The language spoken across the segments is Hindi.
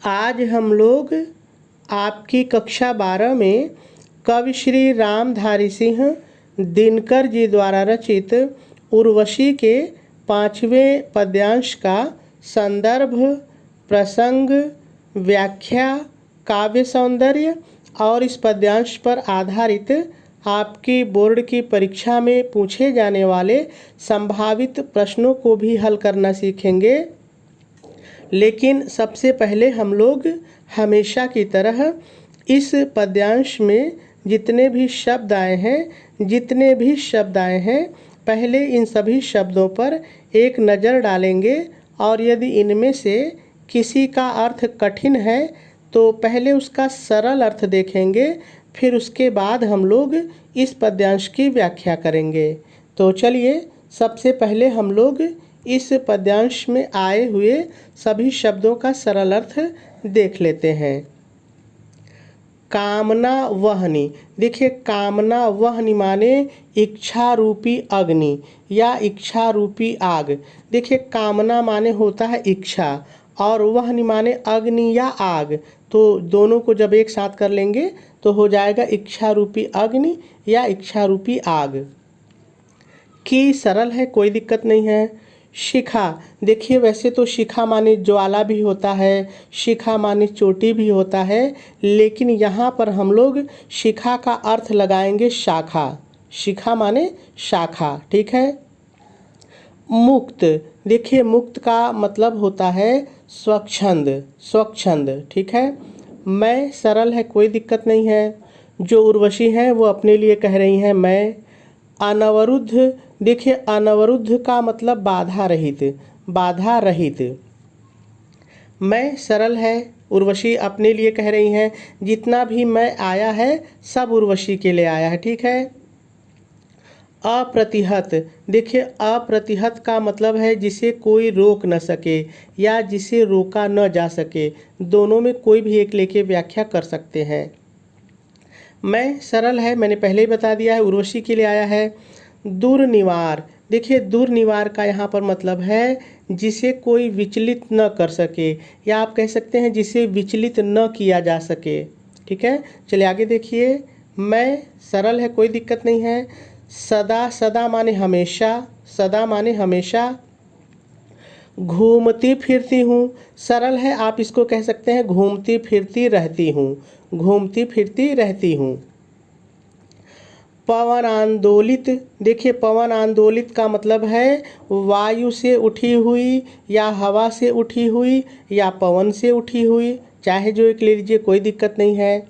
आज हम लोग आपकी कक्षा 12 में कवि श्री रामधारी सिंह दिनकर जी द्वारा रचित उर्वशी के 5वें पद्यांश का संदर्भ, प्रसंग, व्याख्या, काव्य सौंदर्य और इस पद्यांश पर आधारित आपकी बोर्ड की परीक्षा में पूछे जाने वाले संभावित प्रश्नों को भी हल करना सीखेंगे। लेकिन सबसे पहले हम लोग हमेशा की तरह इस पद्यांश में जितने भी शब्द आए हैं पहले इन सभी शब्दों पर एक नज़र डालेंगे और यदि इनमें से किसी का अर्थ कठिन है तो पहले उसका सरल अर्थ देखेंगे, फिर उसके बाद हम लोग इस पद्यांश की व्याख्या करेंगे। तो चलिए सबसे पहले हम लोग इस पद्यांश में आए हुए सभी शब्दों का सरल अर्थ देख लेते हैं। कामना वहनी। देखिए, कामना वहनी माने इच्छा रूपी अग्नि या इच्छा रूपी आग। देखिए, कामना माने होता है इच्छा और वहनी माने अग्नि या आग, तो दोनों को जब एक साथ कर लेंगे तो हो जाएगा इच्छा रूपी अग्नि या इच्छा रूपी आग। की सरल है, कोई दिक्कत नहीं है। शिखा। देखिए, वैसे तो शिखा माने ज्वाला भी होता है, शिखा माने चोटी भी होता है, लेकिन यहाँ पर हम लोग शिखा का अर्थ लगाएंगे शाखा। शिखा माने शाखा, ठीक है। मुक्त। देखिए, मुक्त का मतलब होता है स्वच्छंद, स्वच्छंद, ठीक है। मैं सरल है, कोई दिक्कत नहीं है। जो उर्वशी हैं वो अपने लिए कह रही हैं मैं। अनवरुद्ध। देखिए, अनवरुद्ध का मतलब बाधा रहित, बाधा रहित। मैं सरल है, उर्वशी अपने लिए कह रही हैं। जितना भी मैं आया है सब उर्वशी के लिए आया है, ठीक है। अप्रतिहत। देखिए, अप्रतिहत का मतलब है जिसे कोई रोक न सके या जिसे रोका न जा सके, दोनों में कोई भी एक लेके व्याख्या कर सकते हैं। मैं सरल है, मैंने पहले ही बता दिया है, उर्वशी के लिए आया है। दुर्निवार। देखिए, दुर्निवार का यहाँ पर मतलब है जिसे कोई विचलित न कर सके या आप कह सकते हैं जिसे विचलित न किया जा सके, ठीक है। चलिए आगे देखिए। मैं सरल है, कोई दिक्कत नहीं है। सदा। सदा माने हमेशा, सदा माने हमेशा। घूमती फिरती हूँ। सरल है, आप इसको कह सकते हैं घूमती फिरती रहती हूँ, घूमती फिरती रहती हूँ। पवन आंदोलित। देखिए, पवन आंदोलित का मतलब है वायु से उठी हुई या हवा से उठी हुई या पवन से उठी हुई, चाहे जो एक ले लीजिए, कोई दिक्कत नहीं है।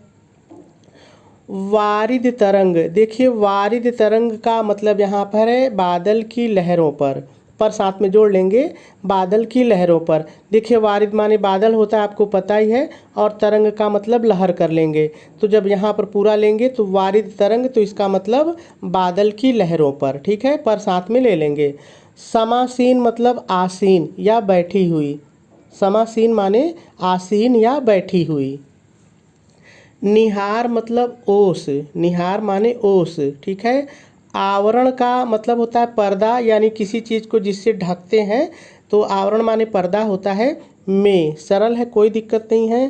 वारिद तरंग। देखिए, वारिद तरंग का मतलब यहाँ पर है बादल की लहरों पर साथ में जोड़ लेंगे, बादल की लहरों पर। देखिए, वारिद माने बादल होता है, आपको पता ही है, और तरंग का मतलब लहर कर लेंगे, तो जब यहाँ पर पूरा लेंगे तो वारिद तरंग, तो इसका मतलब बादल की लहरों पर, ठीक है, पर साथ में ले लेंगे। समासीन मतलब आसीन या बैठी हुई, समासीन माने आसीन या बैठी हुई। निहार मतलब ओस, निहार माने ओस, ठीक है। आवरण का मतलब होता है पर्दा, यानी किसी चीज़ को जिससे ढकते हैं, तो आवरण माने पर्दा होता है। में सरल है, कोई दिक्कत नहीं है।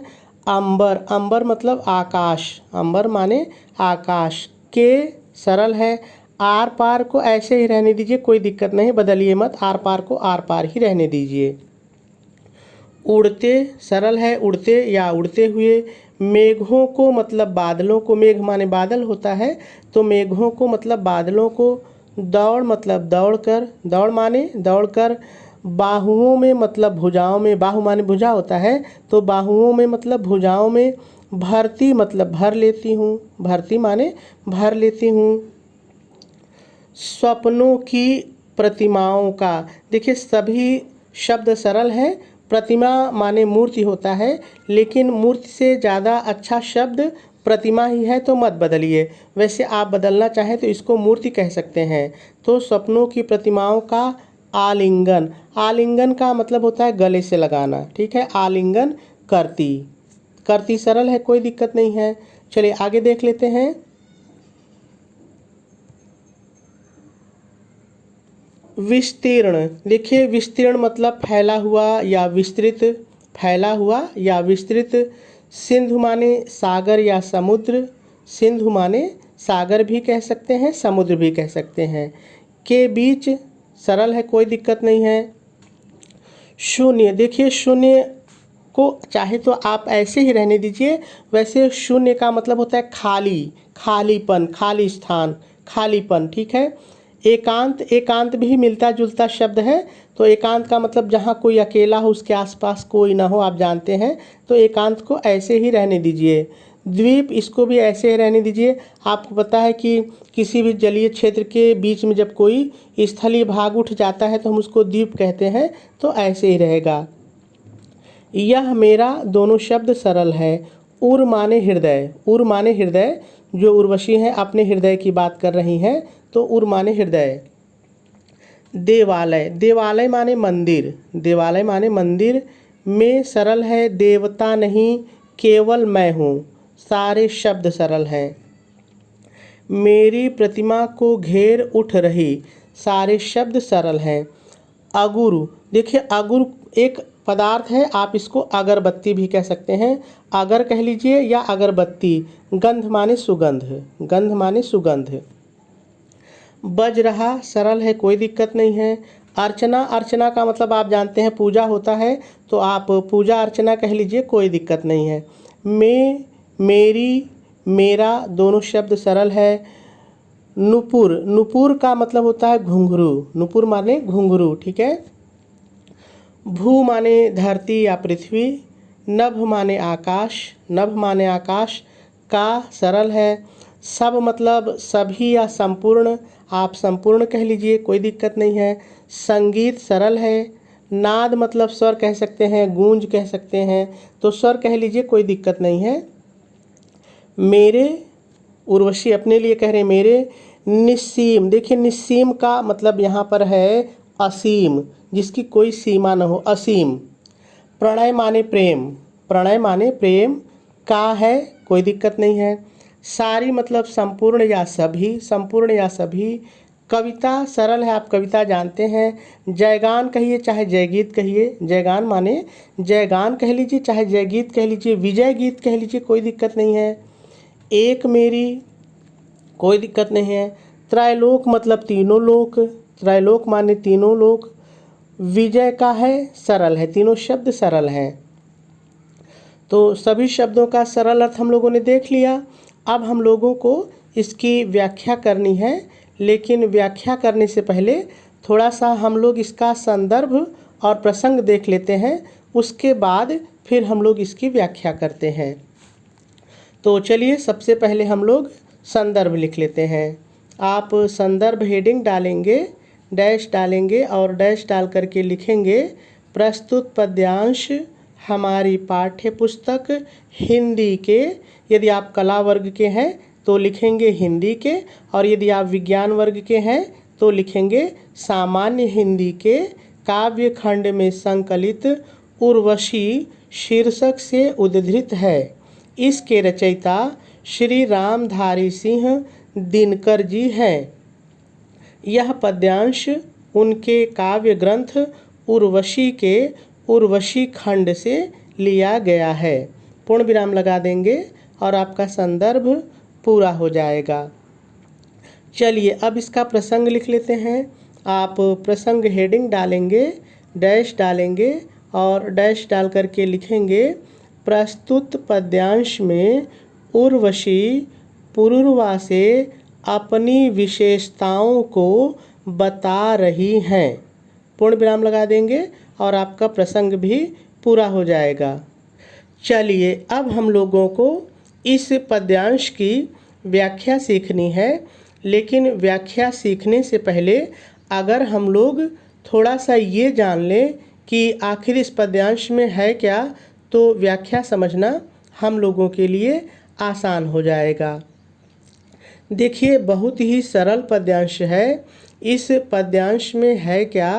अंबर। अंबर मतलब आकाश, अंबर माने आकाश। के सरल है। आर पार को ऐसे ही रहने दीजिए, कोई दिक्कत नहीं, बदलिए मत, आर पार को आर पार ही रहने दीजिए। उड़ते सरल है, उड़ते या उड़ते हुए। मेघों को मतलब बादलों को, मेघ माने बादल होता है, तो मेघों को मतलब बादलों को। दौड़ मतलब दौड़ कर, दौड़ माने दौड़ कर। बाहुओं में मतलब भुजाओं में, बाहु माने भुजा होता है, तो बाहुओं में मतलब भुजाओं में। भरती मतलब भर लेती हूँ, भरती माने भर लेती हूँ। स्वप्नों की प्रतिमाओं का। देखिए, सभी शब्द सरल हैं। प्रतिमा माने मूर्ति होता है, लेकिन मूर्ति से ज़्यादा अच्छा शब्द प्रतिमा ही है, तो मत बदलिए। वैसे आप बदलना चाहें तो इसको मूर्ति कह सकते हैं। तो स्वप्नों की प्रतिमाओं का आलिंगन। आलिंगन का मतलब होता है गले से लगाना, ठीक है। आलिंगन करती, करती सरल है, कोई दिक्कत नहीं है। चलिए आगे देख लेते हैं। विस्तीर्ण। देखिए, विस्तीर्ण मतलब फैला हुआ या विस्तृत, फैला हुआ या विस्तृत। सिंधु माने सागर या समुद्र, सिंधु माने सागर भी कह सकते हैं, समुद्र भी कह सकते हैं। के बीच सरल है, कोई दिक्कत नहीं है। शून्य, देखिए शून्य को चाहे तो आप ऐसे ही रहने दीजिए, वैसे शून्य का मतलब होता है खाली, खालीपन, खाली स्थान, खालीपन, ठीक है। एकांत, एकांत भी मिलता जुलता शब्द है। तो एकांत का मतलब जहाँ कोई अकेला हो, उसके आसपास कोई ना हो, आप जानते हैं। तो एकांत को ऐसे ही रहने दीजिए। द्वीप, इसको भी ऐसे ही रहने दीजिए। आपको पता है कि किसी भी जलीय क्षेत्र के बीच में जब कोई स्थलीय भाग उठ जाता है तो हम उसको द्वीप कहते हैं, तो ऐसे ही रहेगा। यह मेरा, दोनों शब्द सरल है। उर माने हृदय, उर माने हृदय, जो उर्वशी हैं अपने हृदय की बात कर रही हैं, तो उर माने हृदय। देवालय, देवालय माने मंदिर, देवालय माने मंदिर। में सरल है, देवता नहीं केवल मैं हूँ, सारे शब्द सरल हैं। मेरी प्रतिमा को घेर उठ रही, सारे शब्द सरल हैं। अगुरु, देखिए अगुरु एक पदार्थ है, आप इसको अगरबत्ती भी कह सकते हैं, अगर कह लीजिए या अगरबत्ती। गंध माने सुगंध, गंध माने सुगंध। बज रहा सरल है, कोई दिक्कत नहीं है। अर्चना, अर्चना का मतलब आप जानते हैं पूजा होता है, तो आप पूजा अर्चना कह लीजिए, कोई दिक्कत नहीं है। मैं, मेरी, मेरा, दोनों शब्द सरल है। नुपुर, नुपुर का मतलब होता है घुंघरू, नुपुर माने घुंघरू, ठीक है। भू माने धरती या पृथ्वी। नभ माने आकाश, नभ माने आकाश। का सरल है। सब मतलब सभी या संपूर्ण, आप संपूर्ण कह लीजिए, कोई दिक्कत नहीं है। संगीत सरल है। नाद मतलब स्वर कह सकते हैं, गूंज कह सकते हैं, तो स्वर कह लीजिए, कोई दिक्कत नहीं है। मेरे, उर्वशी अपने लिए कह रहे मेरे। निस्सीम, देखिए निस्सीम का मतलब यहाँ पर है असीम, जिसकी कोई सीमा न हो, असीम। प्रणय माने प्रेम, प्रणय माने प्रेम। का है, कोई दिक्कत नहीं है। सारी मतलब संपूर्ण या सभी, संपूर्ण या सभी। कविता सरल है, आप कविता जानते हैं। जयगान कहिए चाहे जयगीत कहिए, जयगान माने जयगान कह लीजिए चाहे जयगीत कह लीजिए, विजय गीत कह लीजिए, कोई दिक्कत नहीं है। एक मेरी, कोई दिक्कत नहीं है। त्रैलोक मतलब तीनों लोक, त्रैलोक माने तीनों लोक। विजय का है, सरल है, तीनों शब्द सरल हैं। तो सभी शब्दों का सरल अर्थ हम लोगों ने देख लिया। अब हम लोगों को इसकी व्याख्या करनी है, लेकिन व्याख्या करने से पहले थोड़ा सा हम लोग इसका संदर्भ और प्रसंग देख लेते हैं, उसके बाद फिर हम लोग इसकी व्याख्या करते हैं। तो चलिए सबसे पहले हम लोग संदर्भ लिख लेते हैं। आप संदर्भ हेडिंग डालेंगे, डैश डालेंगे और डैश डाल करके लिखेंगे प्रस्तुत पद्यांश हमारी पाठ्य पुस्तक हिंदी के। यदि आप कला वर्ग के हैं तो लिखेंगे हिंदी के, और यदि आप विज्ञान वर्ग के हैं तो लिखेंगे सामान्य हिंदी के। काव्य खंड में संकलित उर्वशी शीर्षक से उद्धृत है। इसके रचयिता श्री रामधारी सिंह दिनकर जी हैं। यह पद्यांश उनके काव्य ग्रंथ उर्वशी के उर्वशी खंड से लिया गया है। पूर्ण विराम लगा देंगे और आपका संदर्भ पूरा हो जाएगा। चलिए अब इसका प्रसंग लिख लेते हैं। आप प्रसंग हेडिंग डालेंगे, डैश डालेंगे और डैश डाल करके लिखेंगे प्रस्तुत पद्यांश में उर्वशी पुरुरवा से अपनी विशेषताओं को बता रही हैं। पूर्ण विराम लगा देंगे और आपका प्रसंग भी पूरा हो जाएगा। चलिए अब हम लोगों को इस पद्यांश की व्याख्या सीखनी है, लेकिन व्याख्या सीखने से पहले अगर हम लोग थोड़ा सा ये जान लें कि आखिर इस पद्यांश में है क्या, तो व्याख्या समझना हम लोगों के लिए आसान हो जाएगा। देखिए बहुत ही सरल पद्यांश है। इस पद्यांश में है क्या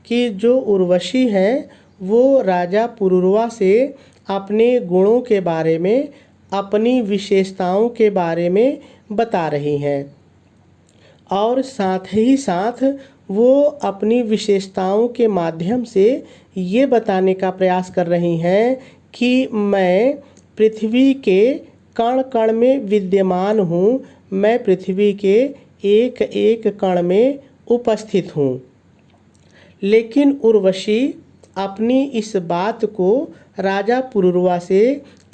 कि जो उर्वशी हैं वो राजा पुरुरवा से अपने गुणों के बारे में, अपनी विशेषताओं के बारे में बता रही हैं, और साथ ही साथ वो अपनी विशेषताओं के माध्यम से ये बताने का प्रयास कर रही हैं कि मैं पृथ्वी के कण कण में विद्यमान हूँ, मैं पृथ्वी के एक एक कण में उपस्थित हूँ। लेकिन उर्वशी अपनी इस बात को राजा पुरुरवा से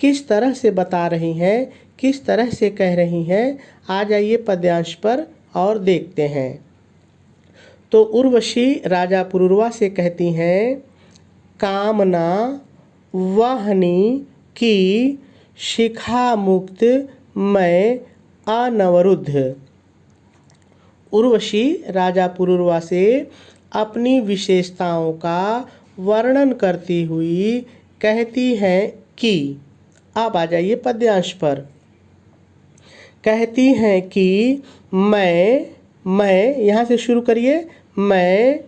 किस तरह से बता रही हैं, किस तरह से कह रही हैं, आ जाइए पद्यांश पर और देखते हैं। तो उर्वशी राजा पुरुरवा से कहती हैं, कामना वाहिनी की शिखा मुक्त मैं अनवरुद्ध। उर्वशी राजा पुरुरवा से अपनी विशेषताओं का वर्णन करती हुई कहती हैं कि, अब आ जाइए पद्यांश पर। कहती हैं कि मैं यहाँ से शुरू करिए, मैं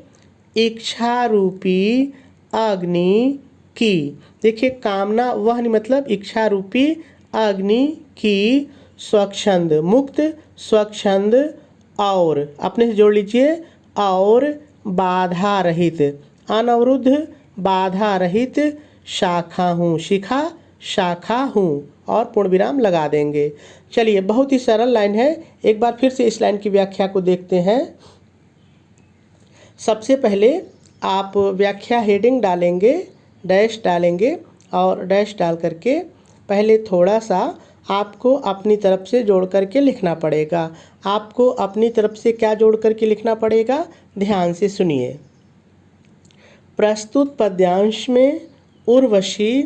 इच्छा रूपी अग्नि की। देखिए कामना वह मतलब इच्छा रूपी अग्नि की स्वच्छंद मुक्त, स्वच्छंद और अपने से जोड़ लीजिए, और बाधा रहित, अनवरुद्ध बाधा रहित शाखा हूँ, शिखा शाखा हूँ, और पूर्ण विराम लगा देंगे। चलिए बहुत ही सरल लाइन है, एक बार फिर से इस लाइन की व्याख्या को देखते हैं। सबसे पहले आप व्याख्या हेडिंग डालेंगे, डैश डालेंगे, और डैश डाल करके पहले थोड़ा सा आपको अपनी तरफ से जोड़ करके लिखना पड़ेगा। आपको अपनी तरफ से क्या जोड़ करके लिखना पड़ेगा, ध्यान से सुनिए। प्रस्तुत पद्यांश में उर्वशी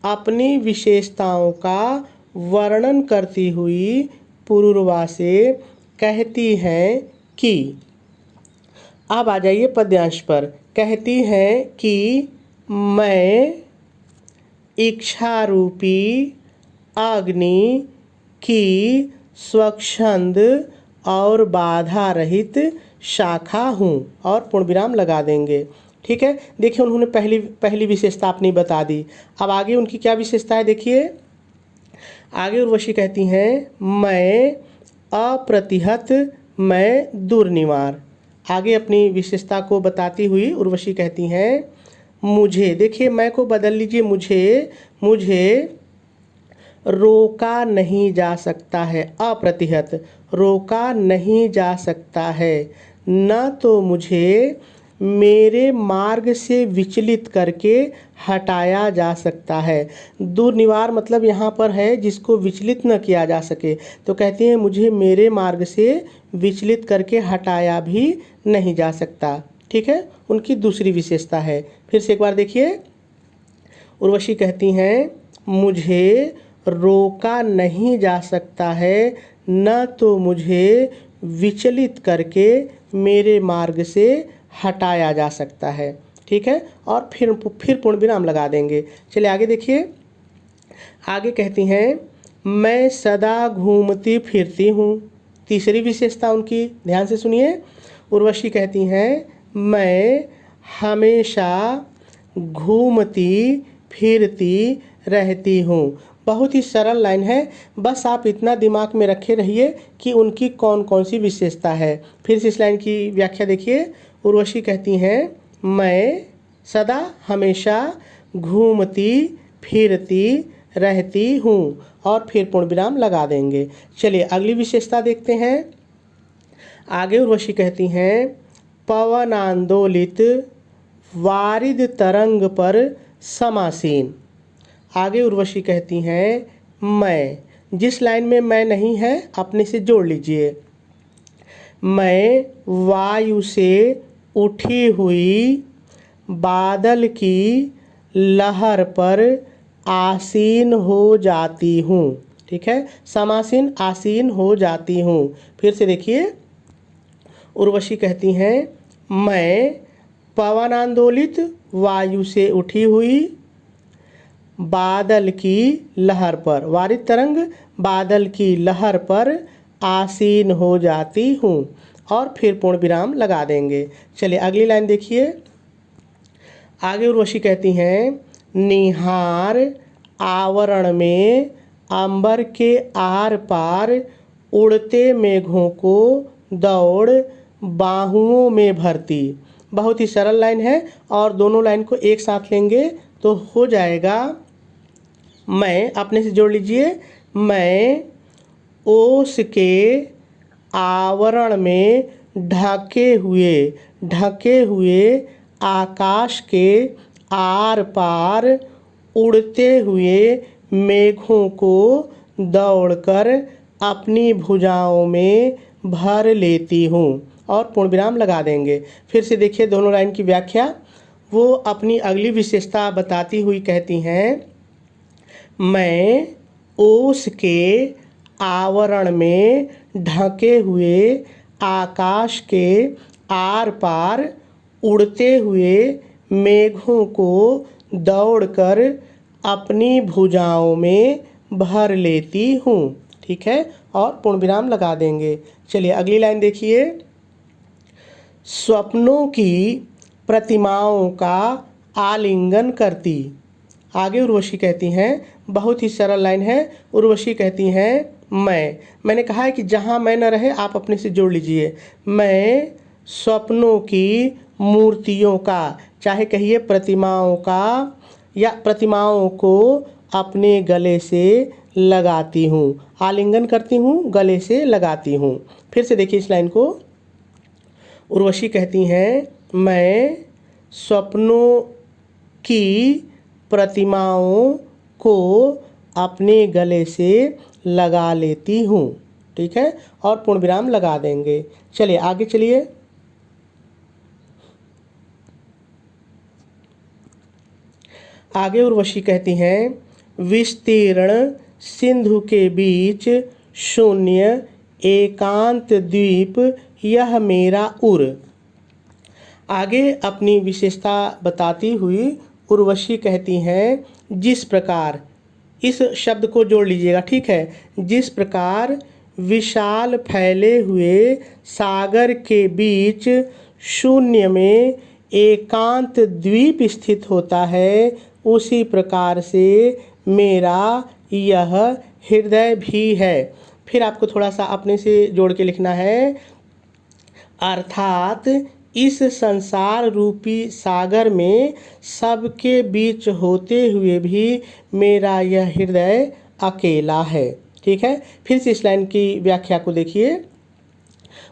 अपनी विशेषताओं का वर्णन करती हुई पुरुरवा से कहती हैं कि, अब आ जाइए पद्यांश पर। कहती हैं कि मैं इच्छा रूपी अग्नि की स्वच्छंद और बाधा रहित शाखा हूँ, और पूर्ण विराम लगा देंगे। ठीक है, देखिए उन्होंने पहली विशेषता अपनी बता दी। अब आगे उनकी क्या विशेषता है देखिए। आगे उर्वशी कहती हैं, मैं अप्रतिहत, मैं दुर्निवार। आगे अपनी विशेषता को बताती हुई उर्वशी कहती हैं, मुझे, देखिए मैं को बदल लीजिए, मुझे रोका नहीं जा सकता है, अप्रतिहत, रोका नहीं जा सकता है, न तो मुझे मेरे मार्ग से विचलित करके हटाया जा सकता है। दुर्निवार मतलब यहाँ पर है जिसको विचलित न किया जा सके, तो कहते हैं मुझे मेरे मार्ग से विचलित करके हटाया भी नहीं जा सकता। ठीक है, उनकी दूसरी विशेषता है। फिर से एक बार देखिए, उर्वशी कहती हैं, मुझे रोका नहीं जा सकता है, न तो मुझे विचलित करके मेरे मार्ग से हटाया जा सकता है। ठीक है, और फिर पूर्ण विराम लगा देंगे। चलिए आगे देखिए। आगे कहती हैं, मैं सदा घूमती फिरती हूँ। तीसरी विशेषता उनकी, ध्यान से सुनिए। उर्वशी कहती हैं, मैं हमेशा घूमती फिरती रहती हूँ। बहुत ही सरल लाइन है, बस आप इतना दिमाग में रखे रहिए कि उनकी कौन कौन सी विशेषता है। फिर से इस लाइन की व्याख्या देखिए। उर्वशी कहती हैं, मैं सदा हमेशा घूमती फिरती रहती हूँ, और फिर पूर्ण विराम लगा देंगे। चलिए अगली विशेषता देखते हैं। आगे उर्वशी कहती हैं, पवन आंदोलित वारिद तरंग पर समासीन। आगे उर्वशी कहती हैं, मैं, जिस लाइन में मैं नहीं है अपने से जोड़ लीजिए। मैं वायु से उठी हुई बादल की लहर पर आसीन हो जाती हूँ। ठीक है, समासीन, आसीन हो जाती हूँ। फिर से देखिए, उर्वशी कहती हैं, मैं पवन आंदोलित वायु से उठी हुई बादल की लहर पर, वारिद तरंग बादल की लहर पर आसीन हो जाती हूँ, और फिर पूर्ण विराम लगा देंगे। चलिए अगली लाइन देखिए। आगे उर्वशी कहती हैं, निहार आवरण में अंबर के आर पार उड़ते मेघों को दौड़ बाहुओं में भरती। बहुत ही सरल लाइन है और दोनों लाइन को एक साथ लेंगे तो हो जाएगा मैं, अपने से जोड़ लीजिए, मैं ओस के आवरण में ढके हुए आकाश के आर पार उड़ते हुए मेघों को दौड़कर अपनी भुजाओं में भर लेती हूँ, और पूर्ण विराम लगा देंगे। फिर से देखिए दोनों लाइन की व्याख्या। वो अपनी अगली विशेषता बताती हुई कहती हैं, मैं ओस के आवरण में ढके हुए आकाश के आर पार उड़ते हुए मेघों को दौड़कर अपनी भुजाओं में भर लेती हूँ। ठीक है, और पूर्ण विराम लगा देंगे। चलिए अगली लाइन देखिए। स्वप्नों की प्रतिमाओं का आलिंगन करती। आगे उर्वशी कहती हैं, बहुत ही सरल लाइन है। उर्वशी कहती हैं, मैंने कहा है कि जहाँ मैं न रहे आप अपने से जोड़ लीजिए। मैं स्वप्नों की मूर्तियों का, चाहे कहिए प्रतिमाओं का, या प्रतिमाओं को अपने गले से लगाती हूँ। आलिंगन करती हूँ, गले से लगाती हूँ। फिर से देखिए इस लाइन को। उर्वशी कहती हैं, मैं स्वप्नों की प्रतिमाओं को अपने गले से लगा लेती हूँ। ठीक है, और पूर्ण विराम लगा देंगे। चलिए आगे चलिए। आगे उर्वशी कहती हैं, विस्तीर्ण सिंधु के बीच शून्य एकांत द्वीप यह मेरा उर। आगे अपनी विशेषता बताती हुई उर्वशी कहती हैं, जिस प्रकार, इस शब्द को जोड़ लीजिएगा, ठीक है, जिस प्रकार विशाल फैले हुए सागर के बीच शून्य में एकांत द्वीप स्थित होता है, उसी प्रकार से मेरा यह हृदय भी है। फिर आपको थोड़ा सा अपने से जोड़ के लिखना है, अर्थात इस संसार रूपी सागर में सबके बीच होते हुए भी मेरा यह हृदय अकेला है। ठीक है, फिर से इस लाइन की व्याख्या को देखिए,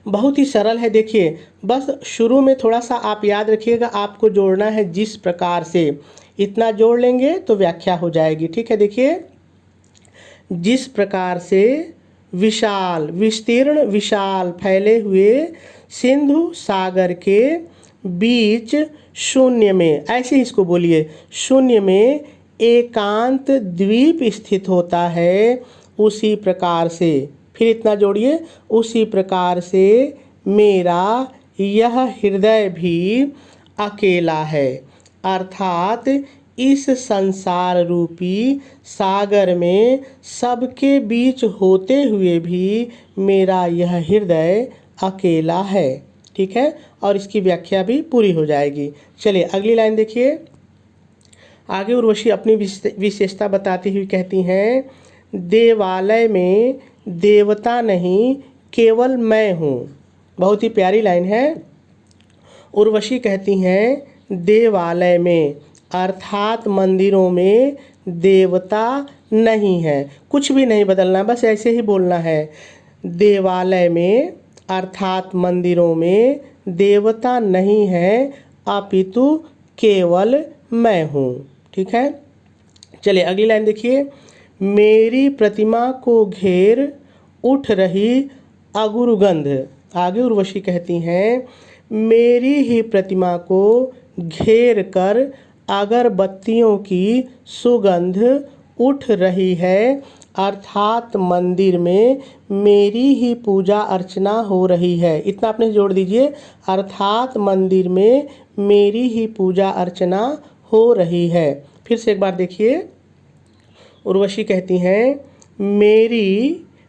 बहुत ही सरल है। देखिए बस शुरू में थोड़ा सा आप याद रखिएगा, आपको जोड़ना है जिस प्रकार से, इतना जोड़ लेंगे तो व्याख्या हो जाएगी। ठीक है, देखिए, जिस प्रकार से विशाल, विस्तीर्ण, विशाल फैले हुए सिंधु सागर के बीच शून्य में, ऐसे ही इसको बोलिए, शून्य में एकांत द्वीप स्थित होता है, उसी प्रकार से, फिर इतना जोड़िए, उसी प्रकार से मेरा यह हृदय भी अकेला है। अर्थात इस संसार रूपी सागर में सबके बीच होते हुए भी मेरा यह हृदय अकेला है। ठीक है, और इसकी व्याख्या भी पूरी हो जाएगी। चलिए अगली लाइन देखिए। आगे उर्वशी अपनी विशेषता बताती हुई कहती हैं, देवालय में देवता नहीं केवल मैं हूँ। बहुत ही प्यारी लाइन है। उर्वशी कहती हैं, देवालय में अर्थात मंदिरों में देवता नहीं है। कुछ भी नहीं बदलना, बस ऐसे ही बोलना है। देवालय में अर्थात मंदिरों में देवता नहीं है, अपितु केवल मैं हूँ। ठीक है, चलिए अगली लाइन देखिए। मेरी प्रतिमा को घेर उठ रही अगुरुगंध। आगे उर्वशी कहती हैं, मेरी ही प्रतिमा को घेर कर अगरबत्तियों की सुगंध उठ रही है, अर्थात मंदिर में मेरी ही पूजा अर्चना हो रही है। इतना आपने जोड़ दीजिए, अर्थात मंदिर में मेरी ही पूजा अर्चना हो रही है। फिर से एक बार देखिए, उर्वशी कहती हैं,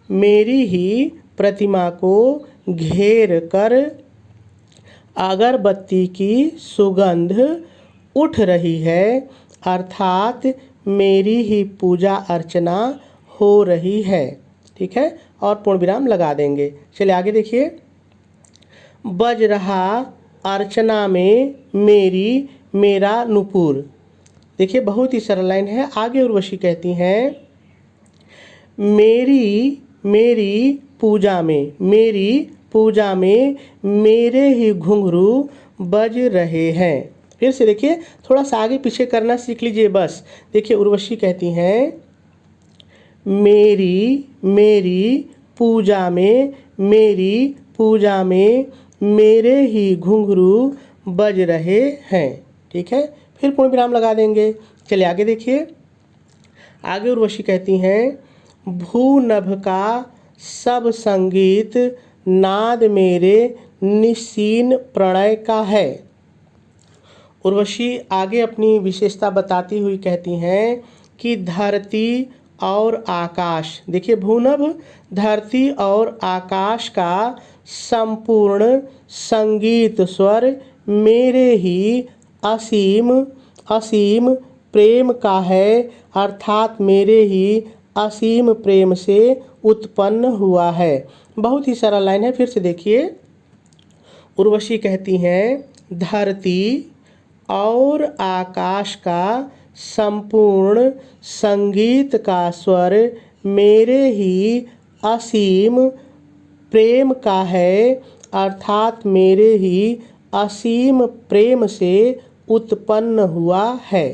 मेरी ही प्रतिमा को घेर कर अगरबत्ती की सुगंध उठ रही है, अर्थात मेरी ही पूजा अर्चना हो रही है। ठीक है, और पूर्ण विराम लगा देंगे। चलिए आगे देखिए। बज रहा अर्चना में मेरी मेरा नुपुर। देखिए बहुत ही सरल लाइन है। आगे उर्वशी कहती हैं मेरी मेरी पूजा में, मेरी पूजा में मेरे ही घुंघरू बज रहे हैं। फिर से देखिए, थोड़ा सा आगे पीछे करना सीख लीजिए बस। देखिए उर्वशी कहती हैं मेरी मेरी पूजा में, मेरी पूजा में मेरे ही घुंघरू बज रहे हैं। ठीक है, फिर पूर्ण विराम लगा देंगे। चलिए आगे देखिए। आगे उर्वशी कहती हैं भूनभ का सब संगीत नाद मेरे निसीन प्रणय का है। उर्वशी आगे अपनी विशेषता बताती हुई कहती हैं कि धरती और आकाश, देखिए भूनभ धरती और आकाश का संपूर्ण संगीत स्वर मेरे ही असीम असीम प्रेम का है, अर्थात मेरे ही असीम प्रेम से उत्पन्न हुआ है। बहुत ही सरल लाइन है। फिर से देखिए, उर्वशी कहती हैं धरती और आकाश का संपूर्ण संगीत का स्वर मेरे ही असीम प्रेम का है, अर्थात मेरे ही असीम प्रेम से उत्पन्न हुआ है।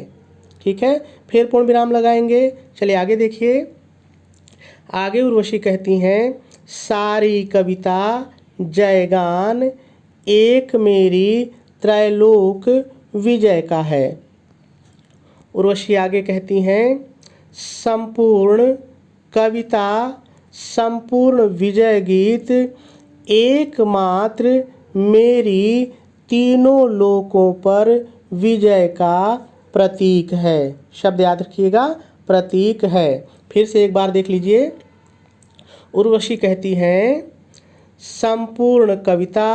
ठीक है, फिर पूर्ण विराम लगाएंगे। चलिए आगे देखिए। आगे उर्वशी कहती हैं सारी कविता जयगान एक मेरी त्रैलोक विजय का है। उर्वशी आगे कहती हैं संपूर्ण कविता संपूर्ण विजय गीत एकमात्र मेरी तीनों लोकों पर विजय का प्रतीक है। शब्द याद रखिएगा, प्रतीक है। फिर से एक बार देख लीजिए। उर्वशी कहती हैं संपूर्ण कविता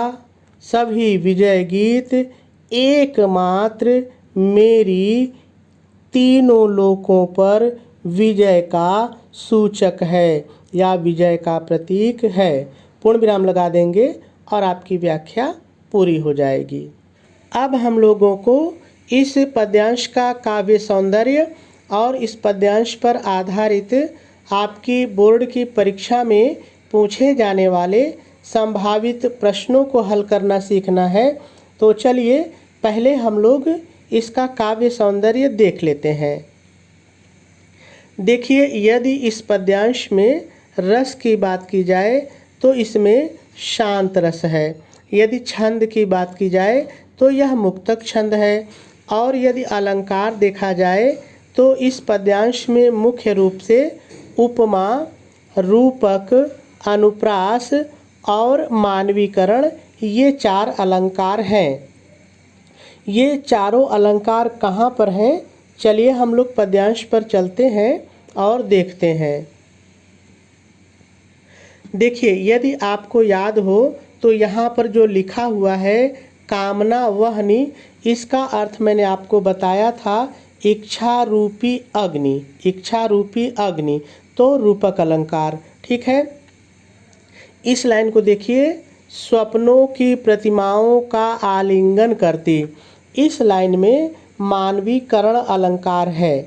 सभी विजय गीत एकमात्र मेरी तीनों लोकों पर विजय का सूचक है या विजय का प्रतीक है। पूर्ण विराम लगा देंगे और आपकी व्याख्या पूरी हो जाएगी। अब हम लोगों को इस पद्यांश का काव्य सौंदर्य और इस पद्यांश पर आधारित आपकी बोर्ड की परीक्षा में पूछे जाने वाले संभावित प्रश्नों को हल करना सीखना है। तो चलिए पहले हम लोग इसका काव्य सौंदर्य देख लेते हैं। देखिए, यदि इस पद्यांश में रस की बात की जाए तो इसमें शांत रस है। यदि छंद की बात की जाए तो यह मुक्तक छंद है। और यदि अलंकार देखा जाए तो इस पद्यांश में मुख्य रूप से उपमा, रूपक, अनुप्रास और मानवीकरण ये 4 अलंकार हैं। ये चारों अलंकार कहाँ पर हैं? चलिए हम लोग पद्यांश पर चलते हैं और देखते हैं। देखिए, यदि आपको याद हो तो यहाँ पर जो लिखा हुआ है कामना वहनी, इसका अर्थ मैंने आपको बताया था इच्छा रूपी अग्नि, इच्छा रूपी अग्नि, तो रूपक अलंकार। ठीक है, इस लाइन को देखिए, स्वप्नों की प्रतिमाओं का आलिंगन करती, इस लाइन में मानवीकरण अलंकार है।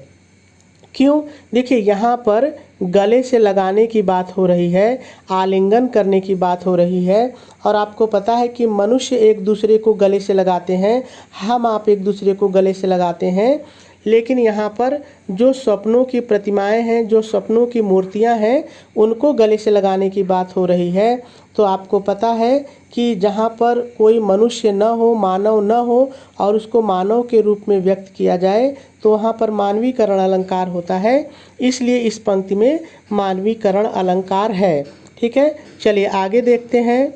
क्यों? देखिए, यहाँ पर गले से लगाने की बात हो रही है, आलिंगन करने की बात हो रही है। और आपको पता है कि मनुष्य एक दूसरे को गले से लगाते हैं, हम आप एक दूसरे को गले से लगाते हैं। लेकिन यहाँ पर जो स्वप्नों की प्रतिमाएं हैं, जो स्वप्नों की मूर्तियाँ हैं, उनको गले से लगाने की बात हो रही है। तो आपको पता है कि जहाँ पर कोई मनुष्य न हो, मानव न हो और उसको मानव के रूप में व्यक्त किया जाए तो वहाँ पर मानवीकरण अलंकार होता है। इसलिए इस पंक्ति में मानवीकरण अलंकार है। ठीक है, चलिए आगे देखते हैं।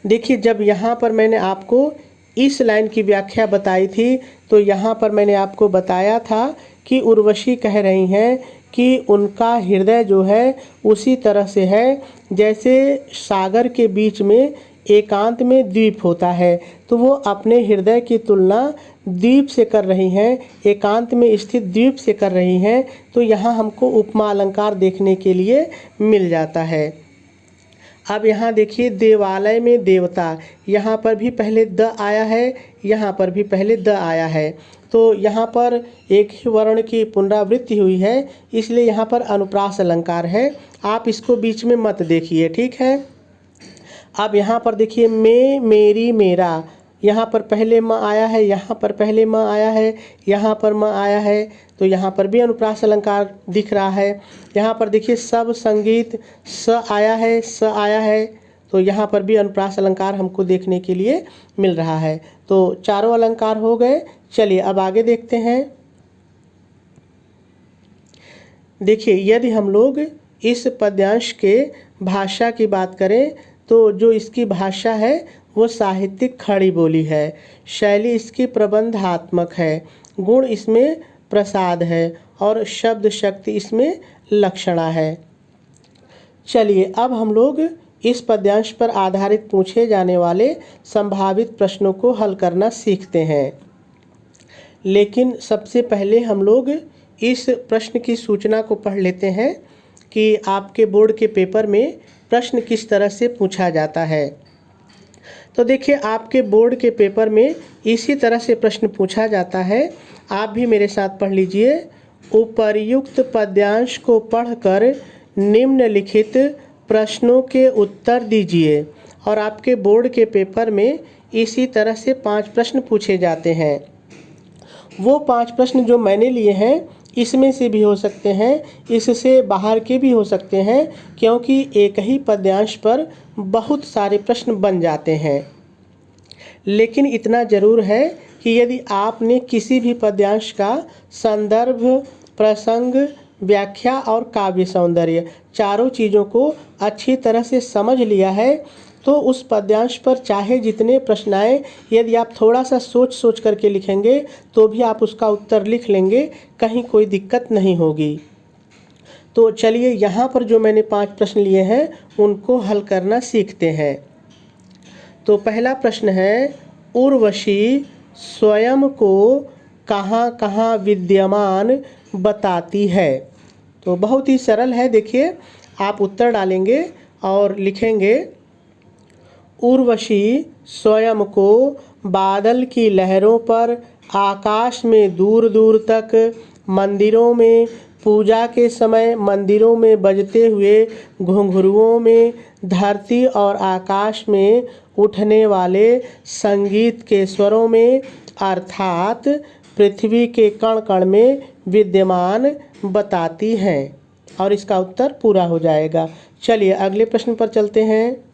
देखिए, जब यहाँ पर मैंने आपको इस लाइन की व्याख्या बताई थी तो यहाँ पर मैंने आपको बताया था कि उर्वशी कह रही हैं कि उनका हृदय जो है उसी तरह से है जैसे सागर के बीच में एकांत में द्वीप होता है। तो वो अपने हृदय की तुलना द्वीप से कर रही हैं, एकांत में स्थित द्वीप से कर रही हैं। तो यहाँ हमको उपमा अलंकार देखने के लिए मिल जाता है। अब यहाँ देखिए देवालय में देवता, यहाँ पर भी पहले द आया है, यहाँ पर भी पहले द आया है, तो यहाँ पर एक ही वर्ण की पुनरावृत्ति हुई है, इसलिए यहाँ पर अनुप्रास अलंकार है। आप इसको बीच में मत देखिए, ठीक है। अब यहाँ पर देखिए मैं, मेरी, मेरा, यहाँ पर पहले म आया है, यहाँ पर पहले म आया है, यहाँ पर म आया है, तो यहाँ पर भी अनुप्रास अलंकार दिख रहा है। यहाँ पर देखिए सब, संगीत, स आया है, स आया है, तो यहाँ पर भी अनुप्रास अलंकार हमको देखने के लिए मिल रहा है। तो चारों अलंकार हो गए। चलिए अब आगे देखते हैं। देखिए यदि हम लोग इस पद्यांश के भाषा की बात करें तो जो इसकी भाषा है वो साहित्यिक खड़ी बोली है, शैली इसकी प्रबंधात्मक है, गुण इसमें प्रसाद है और शब्द शक्ति इसमें लक्षणा है। चलिए अब हम लोग इस पद्यांश पर आधारित पूछे जाने वाले संभावित प्रश्नों को हल करना सीखते हैं। लेकिन सबसे पहले हम लोग इस प्रश्न की सूचना को पढ़ लेते हैं कि आपके बोर्ड के पेपर में प्रश्न किस तरह से पूछा जाता है। तो देखिए आपके बोर्ड के पेपर में इसी तरह से प्रश्न पूछा जाता है, आप भी मेरे साथ पढ़ लीजिए। उपर्युक्त पद्यांश को पढ़कर निम्नलिखित प्रश्नों के उत्तर दीजिए। और आपके बोर्ड के पेपर में इसी तरह से 5 प्रश्न पूछे जाते हैं। वो 5 प्रश्न जो मैंने लिए हैं इसमें से भी हो सकते हैं, इससे बाहर के भी हो सकते हैं, क्योंकि एक ही पद्यांश पर बहुत सारे प्रश्न बन जाते हैं। लेकिन इतना ज़रूर है कि यदि आपने किसी भी पद्यांश का संदर्भ, प्रसंग, व्याख्या और काव्य सौंदर्य चारों चीज़ों को अच्छी तरह से समझ लिया है तो उस पद्यांश पर चाहे जितने प्रश्न आए, यदि आप थोड़ा सा सोच करके लिखेंगे तो भी आप उसका उत्तर लिख लेंगे, कहीं कोई दिक्कत नहीं होगी। तो चलिए यहाँ पर जो मैंने 5 प्रश्न लिए हैं उनको हल करना सीखते हैं। तो पहला प्रश्न है, उर्वशी स्वयं को कहाँ कहाँ विद्यमान बताती है। तो बहुत ही सरल है। देखिए आप उत्तर डालेंगे और लिखेंगे, उर्वशी स्वयं को बादल की लहरों पर, आकाश में दूर दूर तक, मंदिरों में पूजा के समय मंदिरों में बजते हुए घुंघरुओं में, धरती और आकाश में उठने वाले संगीत के स्वरों में, अर्थात पृथ्वी के कण कण में विद्यमान बताती हैं। और इसका उत्तर पूरा हो जाएगा। चलिए अगले प्रश्न पर चलते हैं।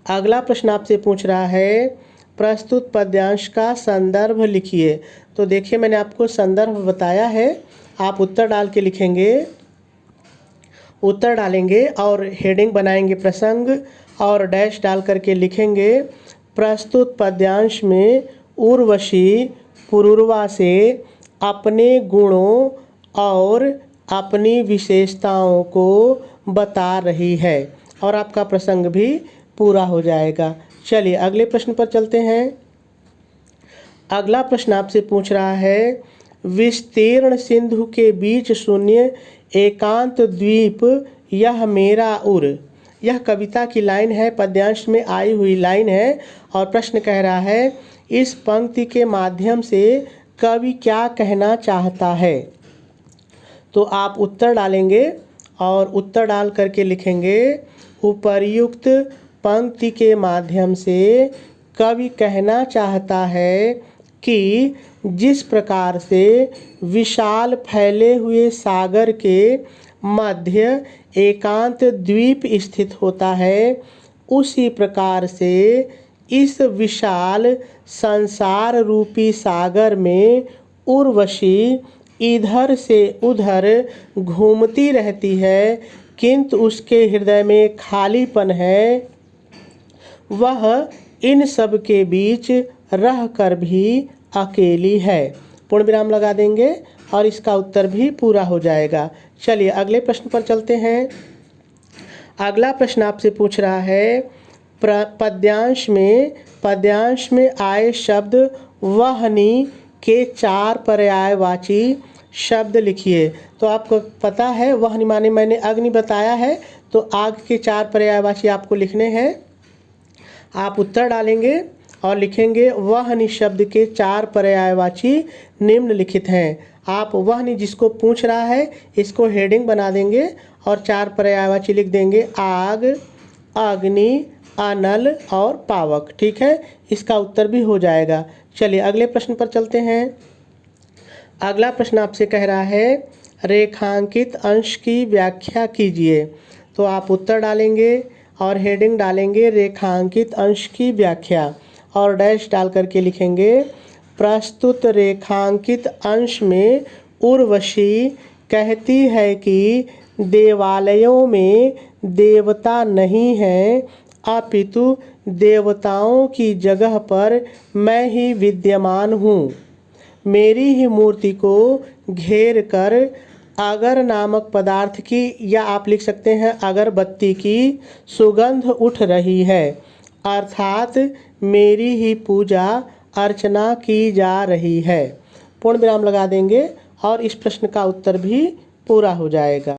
अगला प्रश्न आपसे पूछ रहा है, प्रस्तुत पद्यांश का संदर्भ लिखिए। तो देखिए मैंने आपको संदर्भ बताया है, आप उत्तर डाल के लिखेंगे, उत्तर डालेंगे और हेडिंग बनाएंगे प्रसंग और डैश डाल करके लिखेंगे, प्रस्तुत पद्यांश में उर्वशी पुरूरवा से अपने गुणों और अपनी विशेषताओं को बता रही है। और आपका प्रसंग भी पूरा हो जाएगा। चलिए अगले प्रश्न पर चलते हैं। अगला प्रश्न आपसे पूछ रहा है, विस्तीर्ण सिंधु के बीच शून्य एकांत द्वीप यह मेरा उर। यह कविता की लाइन है, पद्यांश में आई हुई लाइन है और प्रश्न कह रहा है, इस पंक्ति के माध्यम से कवि क्या कहना चाहता है। तो आप उत्तर डालेंगे और उत्तर डाल करके लिखेंगे, उपर्युक्त पंक्ति के माध्यम से कवि कहना चाहता है कि जिस प्रकार से विशाल फैले हुए सागर के मध्य एकांत द्वीप स्थित होता है, उसी प्रकार से इस विशाल संसार रूपी सागर में उर्वशी इधर से उधर घूमती रहती है, किंतु उसके हृदय में खालीपन है। वह इन सब के बीच रह कर भी अकेली है। पूर्ण विराम लगा देंगे और इसका उत्तर भी पूरा हो जाएगा। चलिए अगले प्रश्न पर चलते हैं। अगला प्रश्न आपसे पूछ रहा है, पद्यांश में आए शब्द वहनी के 4 पर्यायवाची शब्द लिखिए। तो आपको पता है वह माने मैंने अग्नि बताया है, तो आग के 4 पर्यायवाची आपको लिखने हैं। आप उत्तर डालेंगे और लिखेंगे वहनि शब्द के 4 पर्यायवाची निम्नलिखित हैं। आप वहनि जिसको पूछ रहा है इसको हेडिंग बना देंगे और 4 पर्यायवाची लिख देंगे आग, अग्नि, अनल और पावक। ठीक है, इसका उत्तर भी हो जाएगा। चलिए अगले प्रश्न पर चलते हैं। अगला प्रश्न आपसे कह रहा है रेखांकित अंश की व्याख्या कीजिए। तो आप उत्तर डालेंगे और हेडिंग डालेंगे रेखांकित अंश की व्याख्या और डैश डाल करके लिखेंगे प्रस्तुत रेखांकित अंश में उर्वशी कहती है कि देवालयों में देवता नहीं हैं, अपितु देवताओं की जगह पर मैं ही विद्यमान हूँ। मेरी ही मूर्ति को घेर कर अगर नामक पदार्थ की, या आप लिख सकते हैं अगरबत्ती की सुगंध उठ रही है, अर्थात मेरी ही पूजा अर्चना की जा रही है। पूर्ण विराम लगा देंगे और इस प्रश्न का उत्तर भी पूरा हो जाएगा।